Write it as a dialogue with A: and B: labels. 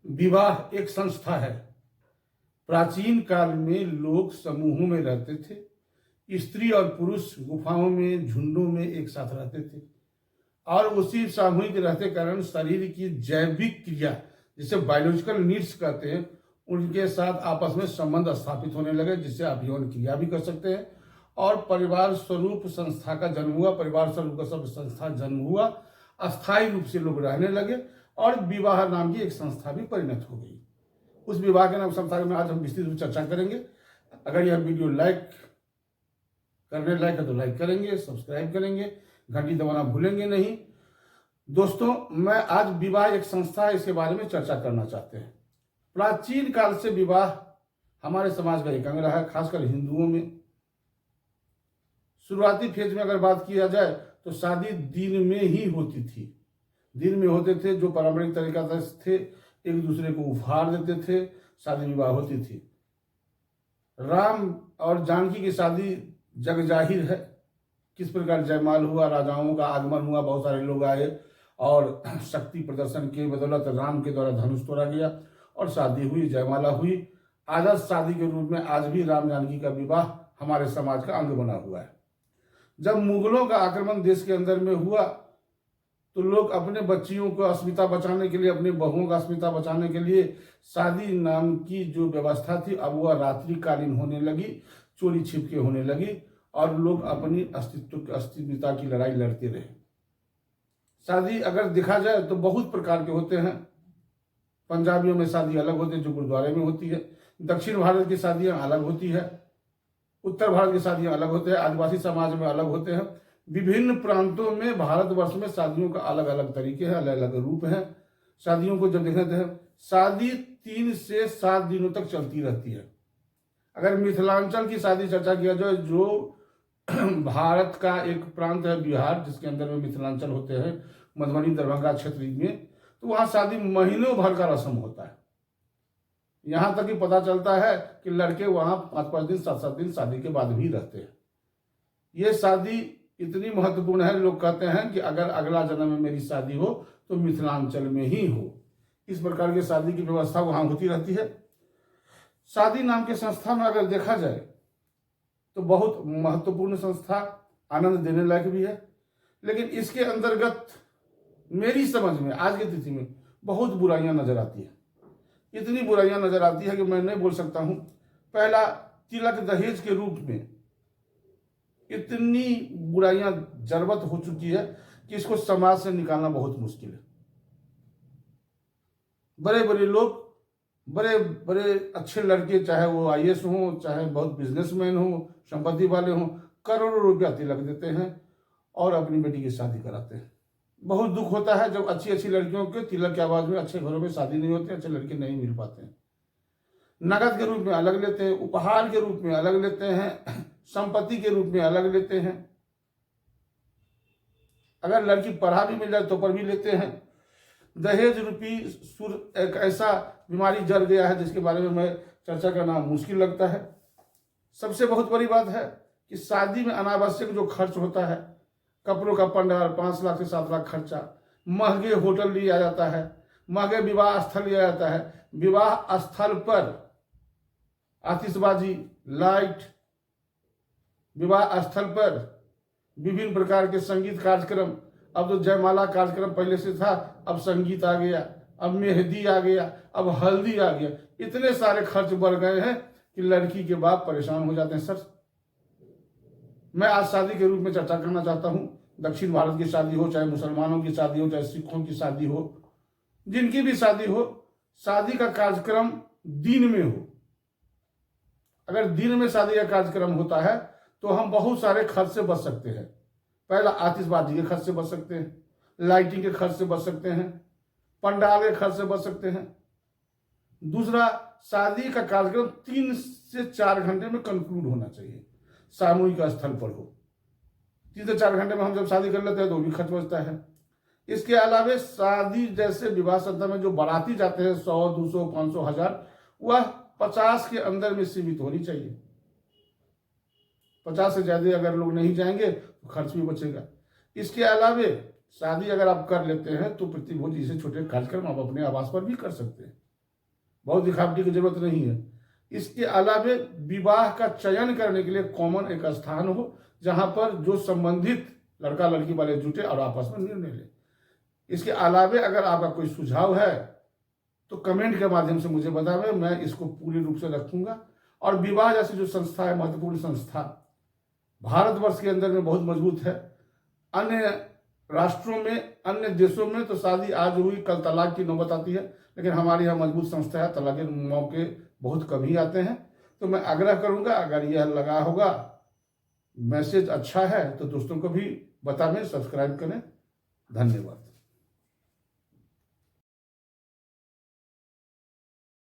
A: विवाह एक संस्था है। प्राचीन काल में लोग समूहों में रहते थे। स्त्री और पुरुष गुफाओं में झुंडों में एक साथ रहते थे और उसी सामूहिक रहते कारण शरीर की जैविक क्रिया, जिसे बायोलॉजिकल नीड्स कहते हैं, उनके साथ आपस में संबंध स्थापित होने लगे, जिससे आप यौन क्रिया भी कर सकते हैं। और परिवार स्वरूप संस्था का जन्म हुआ, परिवार स्वरूप का सब संस्था जन्म हुआ, अस्थायी रूप से लोग रहने लगे और विवाह नाम की एक संस्था भी परिणत हो गई। उस विवाह के नाम संस्था में आज हम विस्तृत रूप से चर्चा करेंगे। अगर यह वीडियो लाइक करने लायक है तो लाइक करेंगे, सब्सक्राइब करेंगे, घंटी दबाना भूलेंगे नहीं। दोस्तों, मैं आज विवाह एक संस्था है इसके बारे में चर्चा करना चाहते हैं। प्राचीन काल से विवाह हमारे समाज का एक अंग रहा है, खासकर हिंदुओं में। शुरुआती फेज में अगर बात किया जाए तो शादी दिन में ही होती थी। दिन में होते थे, जो पारंपरिक तरीका थे, एक दूसरे को उपहार देते थे, शादी विवाह होती थी। राम और जानकी की शादी जग जाहिर है। किस प्रकार जयमाल हुआ, राजाओं का आगमन हुआ, बहुत सारे लोग आए और शक्ति प्रदर्शन के बदौलत राम के द्वारा धनुष तोड़ा गया और शादी हुई, जयमाला हुई। आदर्श शादी के रूप में आज भी राम जानकी का विवाह हमारे समाज का अंग बना हुआ है। जब मुगलों का आक्रमण देश के अंदर में हुआ तो लोग अपने बच्चियों को अस्मिता बचाने के लिए, अपने बहुओं का अस्मिता बचाने के लिए शादी नाम की जो व्यवस्था थी अब वह रात्रिकालीन होने लगी, चोरी छिपके होने लगी और लोग अपनी अस्मिता की लड़ाई लड़ते रहे। शादी अगर देखा जाए तो बहुत प्रकार के होते हैं। पंजाबियों में शादी अलग होती है जो गुरुद्वारे में होती है, दक्षिण भारत की शादियां अलग होती है, उत्तर भारत की शादियां अलग होते हैं, आदिवासी समाज में अलग होते हैं। विभिन्न प्रांतों में भारतवर्ष में शादियों का अलग अलग तरीके हैं, अलग अलग रूप हैं। शादियों को जब देखते हैं, शादी 3 से 7 दिनों तक चलती रहती है। अगर मिथिलांचल की शादी चर्चा किया जाए, जो भारत का एक प्रांत है बिहार, जिसके अंदर में मिथिलांचल होते हैं, मधुबनी दरभंगा क्षेत्र में, तो वहां शादी महीनों भर का रस्म होता है। यहां तक कि पता चलता है कि लड़के वहां 5-5 दिन 7-7 दिन शादी के बाद भी रहते हैं। ये शादी इतनी महत्वपूर्ण है, लोग कहते हैं कि अगर अगला जन्म में मेरी शादी हो तो मिथिलांचल में ही हो। इस प्रकार की शादी की व्यवस्था वहां होती रहती है। शादी नाम के संस्था में अगर देखा जाए तो बहुत महत्वपूर्ण संस्था, आनंद देने लायक भी है, लेकिन इसके अंतर्गत मेरी समझ में आज की तिथि में बहुत बुराइयां नजर आती है। इतनी बुराइयां नजर आती है कि मैं नहीं बोल सकता हूं। पहला, तिलक दहेज के रूप में इतनी बुराइयां जरबत हो चुकी है कि इसको समाज से निकालना बहुत मुश्किल है। बड़े बड़े लोग, बड़े बड़े अच्छे लड़के, चाहे वो IAS हो, चाहे बहुत बिजनेसमैन हो, संपत्ति वाले हों, करोड़ों रुपया तिलक देते हैं और अपनी बेटी की शादी कराते हैं। बहुत दुख होता है जब अच्छी अच्छी लड़कियों के तिलक के आवाज में अच्छे घरों में शादी नहीं होती, अच्छे लड़के नहीं मिल पाते हैं। नगद के रूप में अलग लेते हैं, उपहार के रूप में अलग लेते हैं, संपत्ति के रूप में अलग लेते हैं। अगर लड़की पढ़ा भी मिल जाए तो पर भी लेते हैं। दहेज रूपी सुर एक ऐसा बीमारी जल गया है जिसके बारे में मैं चर्चा करना मुश्किल लगता है। सबसे बहुत बड़ी बात है कि शादी में अनावश्यक जो खर्च होता है, कपड़ों का पंडाल 5 लाख से 7 लाख खर्चा, महंगे होटल लिया जाता है, महंगे विवाह स्थल लिया जाता है। विवाह स्थल पर आतिशबाजी, लाइट, विवाह स्थल पर विभिन्न प्रकार के संगीत कार्यक्रम। अब तो जयमाला कार्यक्रम पहले से था, अब संगीत आ गया, अब मेहंदी आ गया, अब हल्दी आ गया। इतने सारे खर्च बढ़ गए हैं कि लड़की के बाप परेशान हो जाते हैं। सर, मैं आज शादी के रूप में चर्चा करना चाहता हूं। दक्षिण भारत की शादी हो, चाहे मुसलमानों की शादी हो, चाहे सिखों की शादी हो, जिनकी भी शादी हो, शादी का कार्यक्रम दिन में हो। अगर दिन में शादी का कार्यक्रम होता है तो हम बहुत सारे खर्च से बच सकते हैं। पहला, आतिशबाजी के खर्च से बच सकते हैं, लाइटिंग के खर्च से बच सकते हैं, पंडाल के खर्च से बच सकते हैं। दूसरा, शादी का कार्यक्रम 3 से 4 घंटे में कंक्लूड होना चाहिए, सामूहिक स्थल पर हो। 3 से 4 घंटे में हम जब शादी कर लेते हैं तो भी खर्च बचता है। इसके अलावे शादी जैसे विवाह संस्था में जो बाराती जाते हैं 100, 200, 500, 1000, वह 50 के अंदर में सीमित होनी चाहिए। 50 से ज्यादा अगर लोग नहीं जाएंगे तो खर्च भी बचेगा। इसके अलावे शादी अगर आप कर लेते हैं तो प्रतिभोजी से छोटे कार्यक्रम आप अपने आवास पर भी कर सकते हैं। बहुत दिखावटी की जरूरत नहीं है। इसके अलावे विवाह का चयन करने के लिए कॉमन एक स्थान हो जहां पर जो संबंधित लड़का लड़की वाले जुटे और आपस में निर्णय ले। इसके अलावे अगर आपका कोई सुझाव है तो कमेंट के माध्यम से मुझे बतावें, मैं इसको पूरी रूप से रखूंगा। और विवाह जैसी जो संस्था है, महत्वपूर्ण संस्था, भारतवर्ष के अंदर में बहुत मजबूत है। अन्य राष्ट्रों में, अन्य देशों में तो शादी आज हुई कल तलाक की नौबत आती है, लेकिन हमारे यहाँ मजबूत संस्था है, तलाक के मौके बहुत कम ही आते हैं। तो मैं आग्रह करूंगा, अगर यह लगा होगा, मैसेज अच्छा है तो दोस्तों को भी बतावें, सब्सक्राइब करें। धन्यवाद।